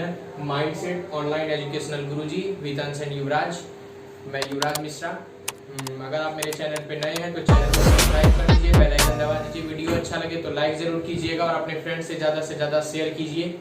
Channel mindset online educational Guruji with अंश and युवराज। मैं युवराज मिश्रा। अगर आप मेरे चैनल पे नए हैं तो चैनल को सब्सक्राइब कर दीजिए, बेल आइकन दबा दीजिए। वीडियो अच्छा लगे तो लाइक जरूर कीजिएगा और अपने फ्रेंड से ज़्यादा शेयर कीजिए।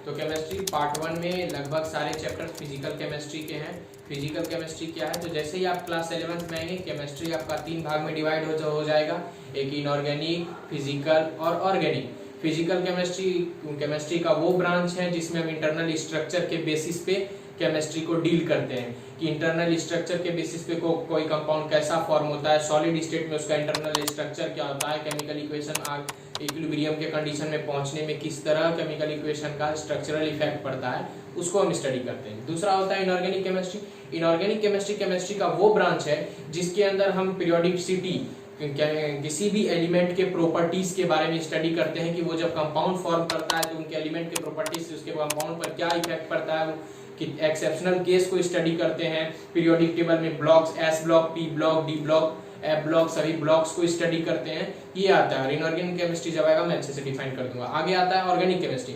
तो केमिस्ट्री पार्ट 1 में लगभग सारे चैप्टर्स फिजिकल केमिस्ट्री के हैं। फिजिकल केमिस्ट्री क्या है, तो जैसे ही आप क्लास 11th में आएंगे केमिस्ट्री आपका 3 भाग में डिवाइड हो जाएगा, एक इनऑर्गेनिक, फिजिकल और ऑर्गेनिक। फिजिकल केमिस्ट्री का वो ब्रांच है जिसमें हम इंटरनल स्ट्रक्चर के बेसिस पे केमिस्ट्री को डील करते हैं कि इंटरनल स्ट्रक्चर के बेसिस पे कोई कंपाउंड कैसा फॉर्म होता है, सॉलिड स्टेट में उसका इंटरनल स्ट्रक्चर क्या होता है, केमिकल इक्वेशन इक्विलिब्रियम के कंडीशन में पहुंचने में किस तरह केमिकल इक्वेशन का स्ट्रक्चरल इफेक्ट पड़ता है, उसको हम स्टडी करते हैं। दूसरा होता है इनऑर्गेनिक केमिस्ट्री। इनऑर्गेनिक केमिस्ट्री का वो ब्रांच है जिसके अंदर हम पीरियोडिसिटी, किसी भी एलिमेंट के प्रॉपर्टीज के बारे में स्टडी करते हैं कि वो जब कंपाउंड फॉर्म करता है तो उनके एलिमेंट के प्रॉपर्टीज से उसके कंपाउंड पर क्या इफेक्ट पड़ता है, कि एक्सेप्शनल केस को स्टडी करते हैं। पीरियोडिक टेबल में blocks, S block, P block, D block, F block, सभी ब्लॉक्स को स्टडी करते हैं। ये आता है इनऑर्गेनिक केमिस्ट्री। जब आएगा मैं अच्छे से डिफाइन कर दूंगा। आगे आता है ऑर्गेनिक केमिस्ट्री।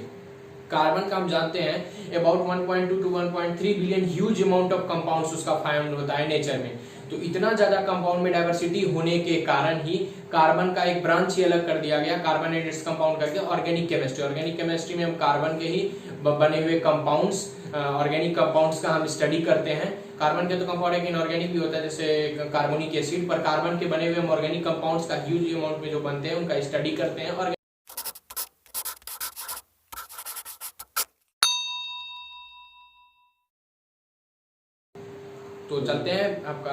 कार्बन का हम जानते हैं about 1.2 to 1.3 billion huge amount of compounds उसका फाउंड होता है नेचर में। तो इतना ज्यादा कंपाउंड में डाइवर्सिटी होने के कारण ही कार्बन का एक ब्रांच ही अलग कर दिया गया, कार्बन एंड इट्स कंपाउंड करके ऑर्गेनिक केमिस्ट्री। ऑर्गेनिक केमिस्ट्री में हम कार्बन के ही बने हुए कंपाउंड्स, ऑर्गेनिक कंपाउंड्स का हम स्टडी करते हैं। कार्बन के तो कंपाउंड एक इनऑर्गेनिक भी होता है जैसे कार्बोनिक एसिड, पर कार्बन के बने हुए हम ऑर्गेनिक कंपाउंड्स का ह्यूज अमाउंट में जो बनते हैं उनका स्टडी करते हैं। और तो चलते हैं आपका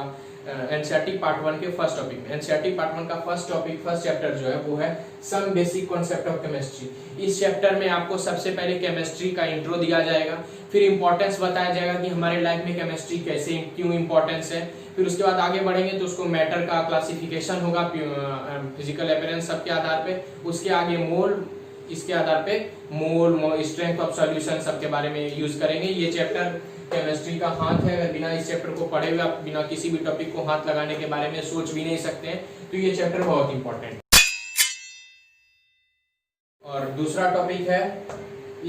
एनसीईआरटी पार्ट 1 के फर्स्ट टॉपिक में। एनसीईआरटी पार्ट 1 का फर्स्ट चैप्टर जो है वो है some basic concept of chemistry. इस चैप्टर में आपको सबसे पहले केमिस्ट्री का इंट्रो दिया जाएगा, फिर इंपॉर्टेंस बताया जाएगा कि हमारे लाइफ में केमिस्ट्री कैसे क्यों इंपॉर्टेंस है। फिर उसके बाद आगे बढ़ेंगे तो उसको मैटर का क्लासिफिकेशन होगा फिजिकल अपीयरेंस सबके आधार पे। उसके आगे मोल, इसके आधार पे मोल, स्ट्रेंथ ऑफ सॉल्यूशन सबके बारे में यूज करेंगे। ये चैप्टर केमिस्ट्री का हाथ है। अगर बिना इस चैप्टर को पढ़े हुए आप बिना किसी भी टॉपिक को हाथ लगाने के बारे में सोच भी नहीं सकते हैं, तो ये चैप्टर बहुत इंपॉर्टेंट है। और दूसरा टॉपिक है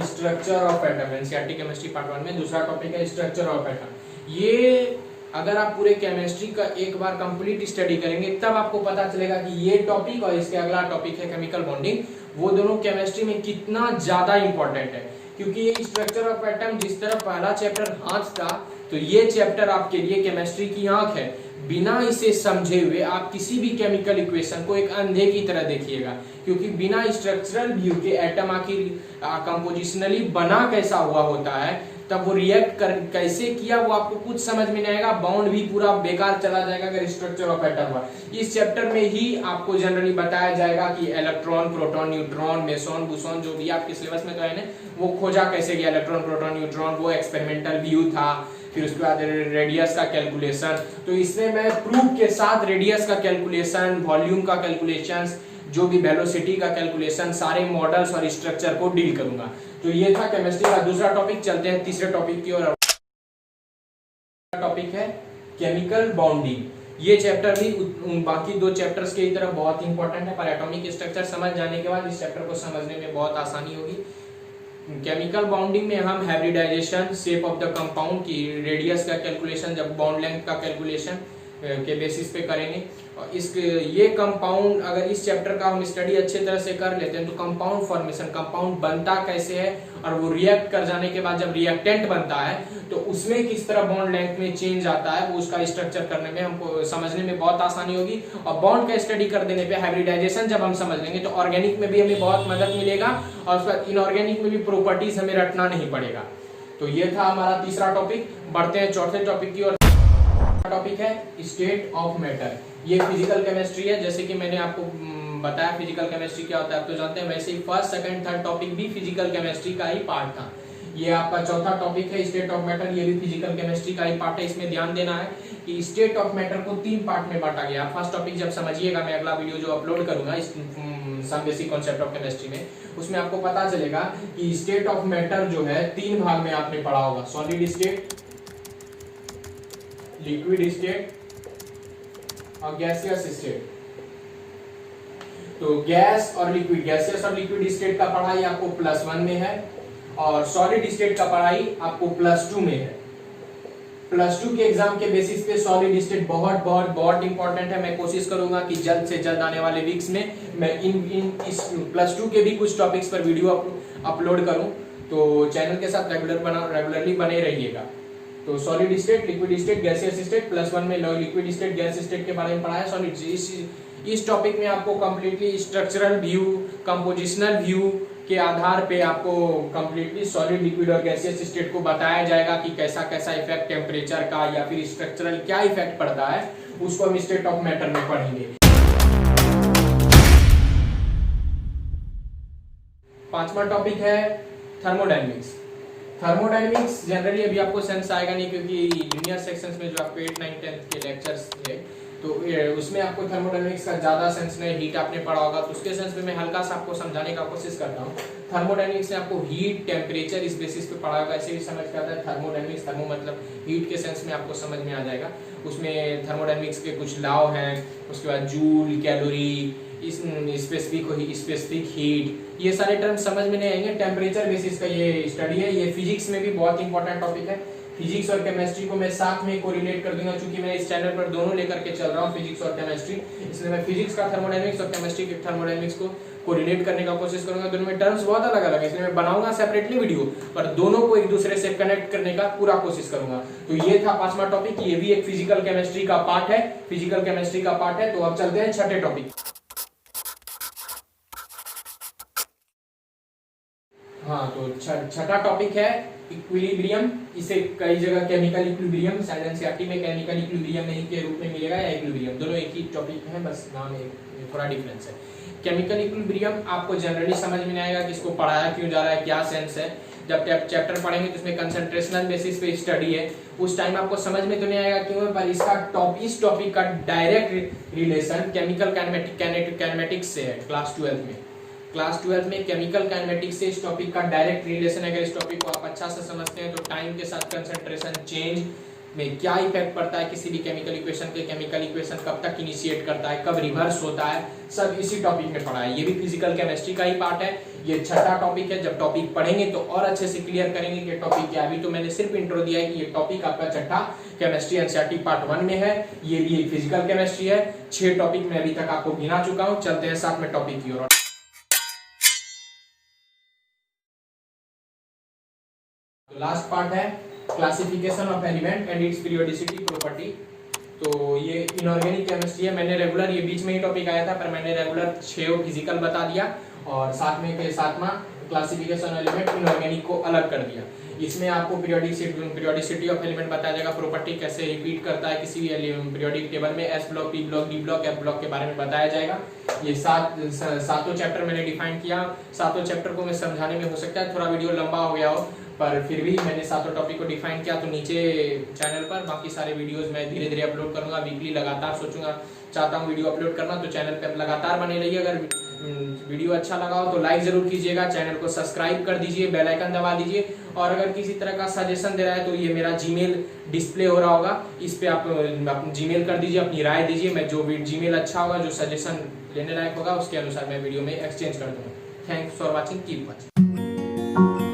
structure of atom. NCERT chemistry part 1 में दूसरा टॉपिक है स्ट्रक्चर ऑफ एटम। ये अगर आप पूरे केमिस्ट्री का एक बार कंप्लीट स्टडी करेंगे तब आपको पता चलेगा कि ये टॉपिक और इसके अगला टॉपिक है केमिकल बॉन्डिंग, वो दोनों केमिस्ट्री में कितना ज्यादा इंपॉर्टेंट है। क्योंकि ये स्ट्रक्चर ऑफ एटम जिस तरह पहला चैप्टर हाथ था, तो ये चैप्टर आपके लिए केमिस्ट्री की आंख है। बिना इसे समझे हुए आप किसी भी केमिकल इक्वेशन को एक अंधे की तरह देखिएगा, क्योंकि बिना स्ट्रक्चरल व्यू के एटम आखिर कंपोजिशनली बना कैसा हुआ होता है, तब वो रिएक्ट कैसे किया वो आपको कुछ समझ में नहीं आएगा। बॉन्ड भी पूरा बेकार चला जाएगा अगर स्ट्रक्चर ऑफ एटम हुआ। इस चैप्टर में ही आपको जनरली बताया जाएगा कि electron, proton, neutron, meson, boson, जो भी आपके सिलेबस में तो है ना, वो खोजा कैसे गया इलेक्ट्रॉन, प्रोटॉन, न्यूट्रॉन, वो एक्सपेरिमेंटल व्यू था। फिर उसके बाद रेडियस का कैलकुलेशन, तो इसमें मैं प्रूफ के साथ रेडियस का कैलकुलेशन, वॉल्यूम का कैलकुलेशन, जो भी वेलोसिटी का कैलकुलेशन, सारे मॉडल्स और स्ट्रक्चर को डील करूंगा। तो ये था केमिस्ट्री का दूसरा टॉपिक। चलते हैं तीसरे टॉपिक की ओर। टॉपिक है केमिकल बॉन्डिंग। ये चैप्टर भी बाकी दो चैप्टर्स की तरह बहुत इंपॉर्टेंट है, पर एटॉमिक स्ट्रक्चर समझ जाने के बाद इस चैप्टर को समझने में बहुत आसानी होगी। केमिकल बॉन्डिंग में हम hybridisation, shape of the compound की रेडियस का कैलकुलेशन, जब बॉन्ड लेंथ का कैलकुलेशन के बेसिस पे करेंगे। और ये कंपाउंड अगर इस चैप्टर का हम स्टडी अच्छे तरह से कर लेते हैं तो कंपाउंड फॉर्मेशन, कंपाउंड बनता कैसे है और वो रिएक्ट कर जाने के बाद जब रिएक्टेंट बनता है तो उसमें किस तरह बॉन्ड लेंथ में चेंज आता है, वो उसका स्ट्रक्चर करने में हमको समझने में बहुत आसानी होगी। और बॉन्ड का स्टडी कर देने पे हाइब्रिडाइजेशन जब हम समझ लेंगे तो ऑर्गेनिक में भी हमें बहुत मदद मिलेगा और उसके बाद इनऑर्गेनिक में भी प्रॉपर्टीज हमें रटना नहीं पड़ेगा। तो ये था हमारा तीसरा टॉपिक। बढ़ते हैं चौथे टॉपिक की ओर। टॉपिक है स्टेट ऑफ मैटर। ये फिजिकल केमिस्ट्री है। जैसे कि मैंने आपको बताया फिजिकल केमिस्ट्री क्या होता है आप तो जानते हैं, वैसे ही फर्स्ट, सेकंड, थर्ड टॉपिक भी फिजिकल केमिस्ट्री का ही पार्ट था। ये आपका चौथा टॉपिक है स्टेट ऑफ मैटर। ये भी फिजिकल केमिस्ट्री का ही पार्ट है। इसमें ध्यान देना है कि स्टेट ऑफ मैटर को 3 पार्ट में बांटा गया। फर्स्ट टॉपिक जब समझिएगा, मैं अगला वीडियो जो अपलोड करूंगा इस some basic concept of chemistry में, उसमें आपको पता चलेगा कि स्टेट ऑफ मैटर जो है 3 भाग में आपने पढ़ा होगा। सॉलिड स्टेट, लिक्विड स्टेट और गैसियस स्टेट। तो गैस और लिक्विड, गैसियस और लिक्विड स्टेट का पढ़ाई आपको +1 में है और सॉलिड स्टेट का पढ़ाई आपको +2 में है। +2 के एग्जाम के बेसिस पे सॉलिड स्टेट बहुत बहुत बहुत इंपॉर्टेंट है। मैं कोशिश करूंगा कि जल्द से जल्द आने वाले वीक्स में मैं इस +2 के भी कुछ टॉपिक्स पर वीडियो अपलोड करूं, तो चैनल के साथ रेगुलरली बने रहिएगा। तो solid state, liquid state, gaseous state, +1 में लिक्विड स्टेट, गैस स्टेट के बारे में पढ़ा है। सॉलिड इस टॉपिक में आपको completely structural view, compositional view के आधार पे आपको कंप्लीटली सॉलिड, लिक्विड और गैसियस स्टेट को बताया जाएगा कि कैसा कैसा इफेक्ट टेम्परेचर का या फिर स्ट्रक्चरल क्या इफेक्ट पड़ता है, उसको हम स्टेट ऑफ मैटर में पढ़ेंगे। 5वां टॉपिक है थर्मोडायनेमिक्स। थर्मोडायनेमिक्स जनरली अभी आपको सेंस आएगा नहीं, क्योंकि जूनियर सेक्शंस में जो आपको 8, 9, 10 के लेक्चर्स थे तो उसमें आपको थर्मोडायनेमिक्स का ज्यादा सेंस नहीं, हीट आपने पढ़ा होगा, तो उसके सेंस में मैं हल्का सा आपको समझाने का कोशिश करता हूँ। थर्मोडायनेमिक्स में आपको हीट, टेम्परेचर इस बेसिस पे पढ़ा होगा, ऐसे भी समझ के आता है। थर्मोडायनेमिक्स, थर्मो मतलब हीट के सेंस में आपको समझ में आ जाएगा। उसमें थर्मोडायनेमिक्स के कुछ लॉ हैं, उसके बाद जूल, कैलोरी, स्पेसिफिक हीट, ये सारे टर्म समझ में नहीं आएंगे। टेम्परेचर बेसिस का ये स्टडी है, ये फिजिक्स में भी बहुत इंपॉर्टेंट टॉपिक है। फिजिक्स और केमिस्ट्री को मैं साथ में कोरिलेट कर दूंगा, क्योंकि मैं इस चैनल पर दोनों लेकर के चल रहा हूँ, फिजिक्स और केमिस्ट्री, इसलिए मैं फिजिक्स का थर्मोडायनेमिक्स और केमिस्ट्री के थर्मोडायनेमिक्स को कोरिलेट करने का कोशिश करूंगा। दोनों में टर्म्स बहुत अलग अलग है, इसलिए मैं बनाऊंगा सेपरेटली वीडियो, पर दोनों को एक दूसरे से कनेक्ट करने का पूरा कोशिश करूंगा। तो ये था 5वां टॉपिक, ये भी एक फिजिकल केमिस्ट्री का पार्ट है, फिजिकल केमिस्ट्री का पार्ट है। तो अब चलते हैं 6ठे टॉपिक। हाँ, तो 6ठा टॉपिक है इक्विलिब्रियम। इसे कई जगह केमिकल इक्विलिब्रियम, एनसीईआरटी में केमिकल इक्विलिब्रियम नहीं के रूप में मिलेगा, या इक्विलिब्रियम, दोनों एक ही टॉपिक है, बस नाम थोड़ा डिफरेंस है। केमिकल इक्विलिब्रियम आपको जनरली समझ में नहीं आएगा कि इसको पढ़ाया क्यों जा रहा है, क्या सेंस है। जब चैप्टर पढ़ेंगे तो उसमें कंसंट्रेशनल बेसिस पे स्टडी है, उस टाइम आपको समझ में तो नहीं आएगा क्यों, पर इसका इस टॉपिक का डायरेक्ट रिलेशन केमिकल काइनेमेटिक्स से है। क्लास 12 में केमिकल काइनेमेटिक्स से इस टॉपिक का डायरेक्ट रिलेशन है। अगर इस टॉपिक को आप अच्छा से समझते हैं तो टाइम के साथ कंसंट्रेशन चेंज में क्या इफेक्ट पड़ता है किसी भी केमिकल इक्वेशन के, केमिकल इक्वेशन कब तक इनिशिएट करता है, कब रिवर्स होता है, सब इसी टॉपिक में पढ़ा है। ये भी फिजिकल केमिस्ट्री का ही पार्ट है। ये 6ठा टॉपिक है। जब टॉपिक पढ़ेंगे तो और अच्छे से क्लियर करेंगे कि टॉपिक क्या है। अभी तो मैंने सिर्फ इंट्रो दिया है कि ये टॉपिक आपका 6ठा केमिस्ट्री एनसीईआरटी पार्ट 1 में है। ये भी फिजिकल केमिस्ट्री है। 6 टॉपिक मैं अभी तक आपको गिना चुका हूँ। चलते हैं साथ में टॉपिक की ओर। तो लास्ट पार्ट है classification of element and it's periodicity property. तो ये इनऑर्गेनिक केमिस्ट्री है। मैंने रेगुलर, ये बीच में ही टॉपिक आया था, पर मैंने रेगुलर 6 फिजिकल बता दिया और साथ में के साथ में क्लासिफिकेशन एलिमेंट इनऑर्गेनिक को अलग कर दिया। इसमें आपको पीरियोडिसिटी ऑफ एलिमेंट बताया जाएगा, प्रॉपर्टी कैसे रिपीट करता है किसी भी पीरियोडिक टेबल में, S block, P block, D block, F block के बारे में बताया जाएगा। ये सातों चैप्टर मैंने डिफाइन किया। सातों चैप्टर को मैं समझाने में हो सकता है थोड़ा वीडियो लंबा हो गया हो, पर फिर भी मैंने सातों टॉपिक को डिफाइन किया। तो नीचे चैनल पर बाकी सारे वीडियोस मैं धीरे धीरे अपलोड करूंगा, वीकली लगातार चाहता हूँ वीडियो अपलोड करना। तो चैनल पे लगातार बने रहिए। अगर वीडियो अच्छा लगा हो तो लाइक जरूर कीजिएगा, चैनल को सब्सक्राइब कर दीजिए, बेल आइकन दबा दीजिए। और अगर किसी तरह का सजेशन दे रहा है तो ये मेरा जीमेल डिस्प्ले हो रहा होगा, इस पे आप जीमेल कर दीजिए, अपनी राय दीजिए। मैं जो जीमेल अच्छा होगा, जो सजेशन लेने लायक होगा, उसके अनुसार मैं वीडियो में एक्सचेंज कर दूंगा। Thanks for watching, keep watching.